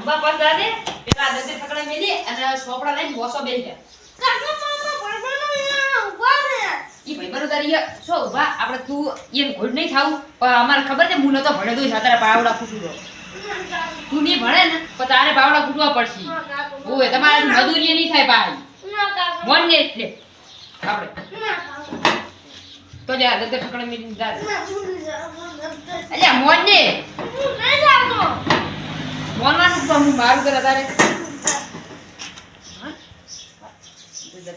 Amba pass દાદે પેલા દસે ઠકડા મેલી અને સોપડા લઈને બોસો બેહી ગયા. કાકા મામા ભાઈબંધો અહીંયા ઊભા છે. ઈ ભાઈબંધો તારી સો ઉભા આપણે તું ઈન ઘોડ નહીં થાવું પણ અમારે ખબર છે હું નતો ભણે તો તારે પાવડા ફૂટું દો. તું નહીં ભણે ને પણ તારે પાવડા ફૂટવા પડશે. ઓય તમારે મજૂરી નહીં થાય પાહી. ના કાકા. મોન ને એટલે આપણે ના કાકા. તો જા દસે ઠકડા મેલી દાદે. ના ભૂલી જાઓ. અલ્યા મોન ને હું નહીં જાતો. મોનવાનું તો હું મારું કરે તારે.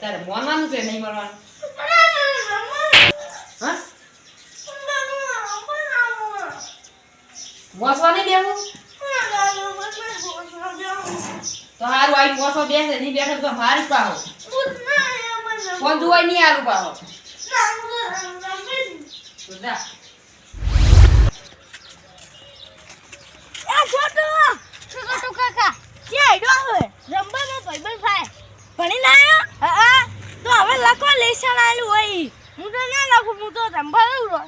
તારે મોનવાનું કે નહીં મળવાનું? હા મોસવા નહીં બેવું તો હારું આઈ મોસો બેસે નહીં બેઠે તો મારી પાહો ફોન જોવાય નહીં આલું પાહો તો જા કાકા ક્યાં હેડો હવે રંબામાં ભાઈબંધ થાય ભણી ના આવ્યો હા તો હવે લખવા લેસન આલું હોય હું તો ના લખું હું તો રંબા લઉં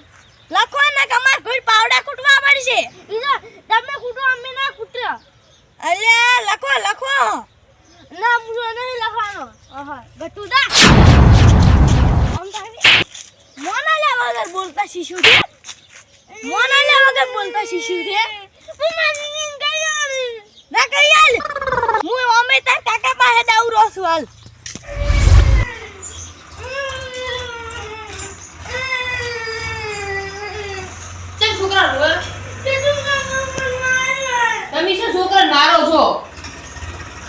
લખવાના કમાર કોઈ પાવડા કૂટવા પડશે ઈજો તમે કૂટો અમે ના કૂટ્યો અલ્યા લખો ના મુજો નહીં લખવાનો ઓહો ગટુ દા આમ તારી મોના લે વગર બોલતા શિશુ છે મોના લે વગર બોલતા શિશુ છે હું માની ગયો ના કઈ હાલ હું અમે તાર કાકા પાસે દાવરો છું હાલ ચલ છોકરા રોલ તમે શું છોકરા મારો છો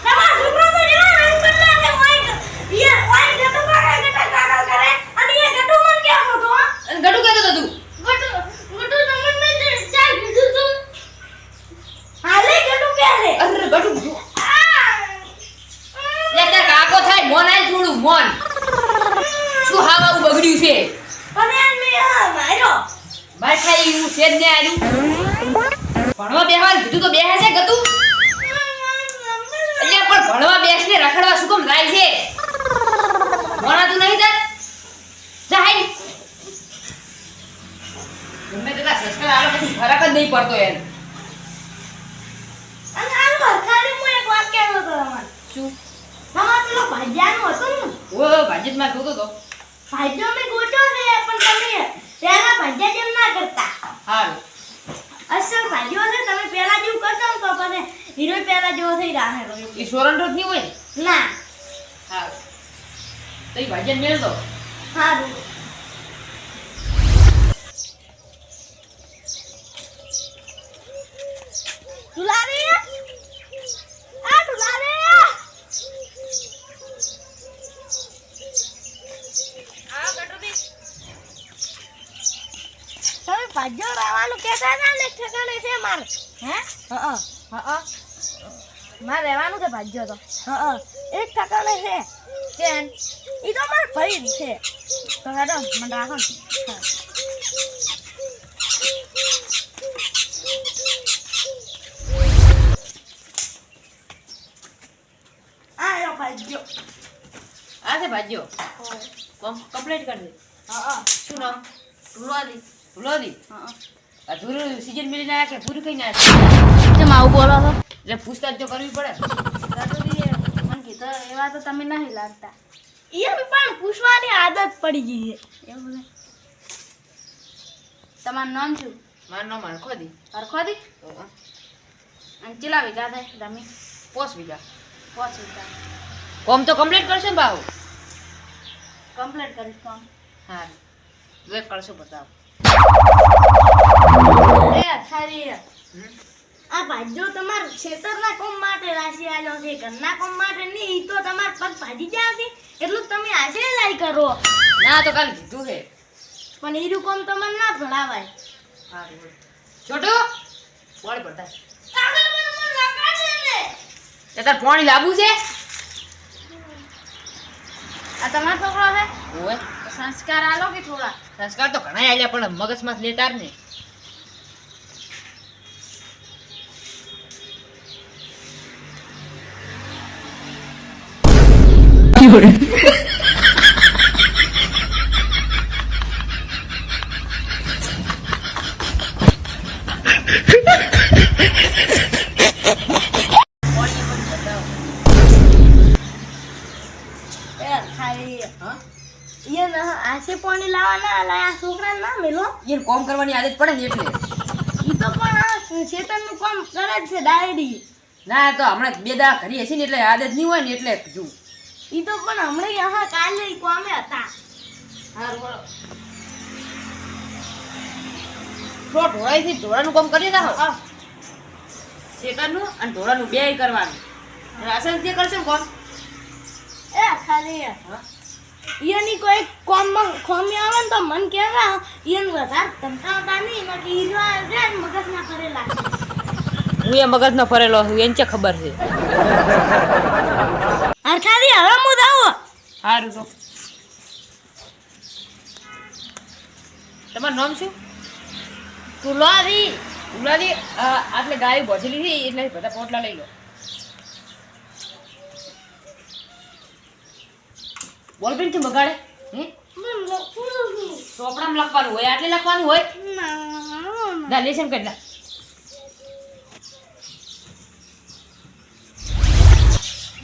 તમાર છોકરો તો જેવા રંગ બદલાવે હોય યાર હોય ગટુ કાકા કરે અને એ ગટુ મન ક્યાં હતો અને ગડુ કહેતો તો તું ગટુ તમને ચાલ કીધું તું હાલે ગટુ ક્યાં છે અરે ગડુ લે તાર કાકો થાય મોન આય થોડું મોન શું હાવ આવું બગડ્યું છે અને મે માર્યો બાર ખાઈ હું સેજ ને આર્યું ભણવા બેહવા કીધું તો બેહે છે ગતું એટલે પણ ભણવા બેસને રખડવા શું કેમ જાય છે ભણા તું નહીં જા જાય ગમે તેટલા સંસ્કાર આલો પછી ફરક જ નહીં પડતો એમ અને આ ખાલી હું એક વાત કહેતો હતો તમારે શું તમાર પેલો ભાજ્યાનો હતો ને ઓ ભાજ્યમાં જોતો તો ભાજ્યો મે ગોટ્યો છે પણ તમે પહેલા ભાજ્યા જેમ ના કરતા હારું અસલ ભાજ્યો છે તમે પહેલા જેવું કરશો ને તો પછી હીરો પહેલા જેવો થઈ રાહે ઈ સોરંડો જ નહીં હોય ને ના હારું તો ઈ ભાજ્યને મેળ દો હારું તુલારી આ તુલારી આ ગટોબી તમે ભાજ્યો રહેવાનું કહેતા હતા ને ઠેકાણે છે મારે હે હા મારે રહેવાનું છે ભાજ્યો તો હા એક ઠેકાણે છે કેમ ઈ તો માર ભાઈ છે તો હેડો મને રાખો ને આયો ભાજ્યો આ છે ભાજ્યો કમ્પ્લીટ કરી દે હા શું નામ તુલારી ભૂલોદી હા આ ધૂરું સીઝન મિલી ના કે પૂરું કઈ ના કેમ આવું બોલો છો એટલે પૂછતાછ તો કરવી પડે મને કીધું એવા તો તમે નહીં લાગતા એમ પણ પૂછવાની આદત પડી ગઈ છે એવું ને તમારું નામ શું મારું નામ હરખોદી હરખોદી અને ચેલા વીઘા થાય તમે 5 વીઘા 5 વીઘા કોમ તો કમ્પ્લીટ કરશે ને ભાવ કમ્પ્લીટ કરીશ કામ હા વેક કરશો બતાવ એ અથારી આ ભાજ્યો તમાર ખેતરના કોમ માટે રાશી આલ્યો છે ઘરના કોમ માટે નહીં ઈ તો તમાર પગ ભાજી જાય છે એટલું તમે આજે લાઈ કરો ના તો કાલ કીધું છે પણ ઈરું કોમ તમને ના ભણાવાય હા છોટુ પાણી પડતા કાકા મને લગા છે ને તે તાર પાણી લાવવું છે આ તમારો છોકરો છે ઓય સંસ્કાર આલો કે થોડા સંસ્કાર તો ઘણા આલ્યા પણ મગજમાં લેતા જ ને એને કોમ કરવાની આદત પડે ને એટલે. ઈ તો પણ આ શેતાનનું કામ કરે જ છે ડાયરી. ના તો હમણાં 2 દાડા ઘરે હશે ને એટલે આદત નહીં હોય ને એટલે કીધું. ઈ તો પણ હમણાં યહાં કાલે ઈ કોમે હતા. હારું બોલો. તો ઢોળાઈથી ઢોળાનું કામ કરી નાખો. શેતાનનું અને ઢોળાનું બેય કરવાનું. અસલ જે કરશે ને કોમ. એ ખાલી હા? ઈયાની કોઈ કોમમાં ખોમી આવે ને તો મન કહેવા ઈયાનું વધારે ધમકાવતા નહીં બાકી ઈના રે મગજના કરેલા છે. હું એ મગજનો ફરેલો છું એને ચે ખબર છે. ખાલી હવે હું જાઉં. સારું તો તમારું નામ શું? તુલારી ઉલાદી આટલે ગાય ભોજેલી હતી એટલે બધા પોટલા લઈ લો. બોલ બેન થી બગાડે હે ચોપડામાં લખવાનું હોય આટલે લખવાનું હોય. ના લેશન કરી લા.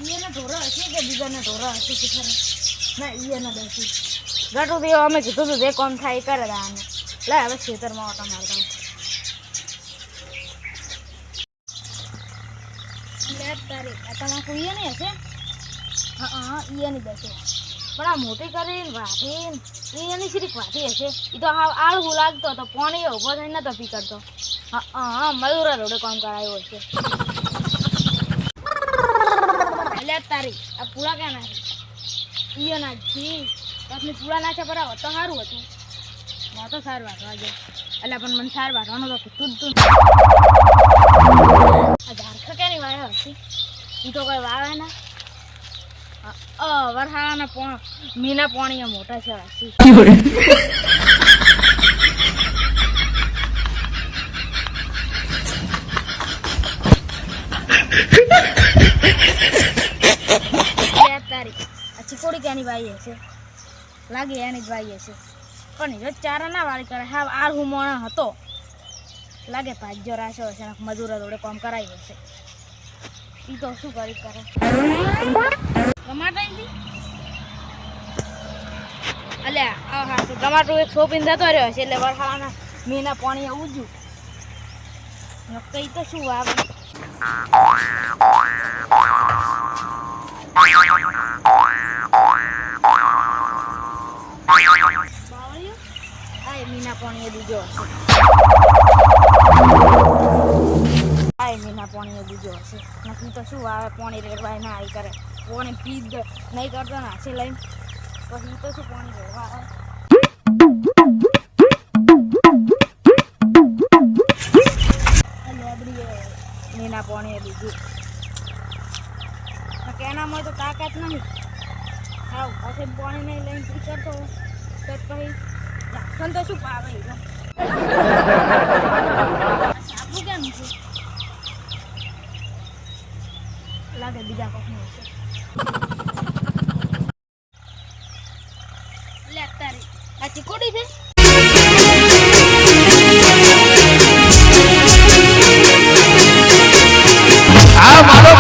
ઈયાના ઢોરા હશે કે બીજાના ઢોરા હશે કે ખરા? ના ઈયાના બેસી ગાટું દેવા અમે કીધું હતું જે કોમ થાય એ કરે આને. લે હવે ખેતરમાં ઓટા મારતા લે તારી આ તમાકુ ઈયાની હશે? હા ઈયાની બેસે પણ આ મોટી કરીને વાઢીને ઈયાની શીરીક વાઢી હશે. એ તો હાવ આળહું લાગતો હતો પાણી ઊભો થઈને નતો પી કરતો. હા મયુરા રોડે કામ કરાયો હશે. લે તારી આ પૂળા ક્યાં નાખી? ઈયાના જી આપની પૂળા નાખ્યા બરાબર તો સારું હતું. માં તો સાર વાટવા જો એટલે પણ મને સાર વાટવાનું તો કીધું તું. આ ઝારખા ક્યાંની વાયા હતી? એ તો કોઈ વાવે ના. વરસાદના મીના પાણી મોટા છે હસી. તારી આ ચીકોડી ક્યાંની વાઈ હશે? લાગે એની જ વાઈ હશે પણ એ ચારા ના વાળી કરે. હા આ હુમોણા હતો લાગે ભાજ્યો રાશો હશે મજૂરો જોડે કામ કરાવી હશે. એ તો શું કરી કરે ટમાટા અલ્યા હા તો ટમાટો એક સોપીને જતો રહ્યો હશે એટલે વરસાદના મીના પાણી ઉજ્યું કઈ તો શું આવે. મીના પાણી બીજો હશે. મીના પાણી બીજો હશે નક્કી તો શું આવે પાણી રેડવાય ના એ કરે પાણી પી નહીં કરતો ને હાથે લઈને પછી તો શું પાણી રેડવા આવે. મીના પાણી બીજું કેનામાં તો તાકાત નહીં. હા પછી પાણી નહીં લઈને પી કરતો તો પછી ઝાખન તો શું પાવે સાબુ કેમ છે લાગે બીજા કોકનું હશે. લે તારી આ ચીકોડી છે. આ મારો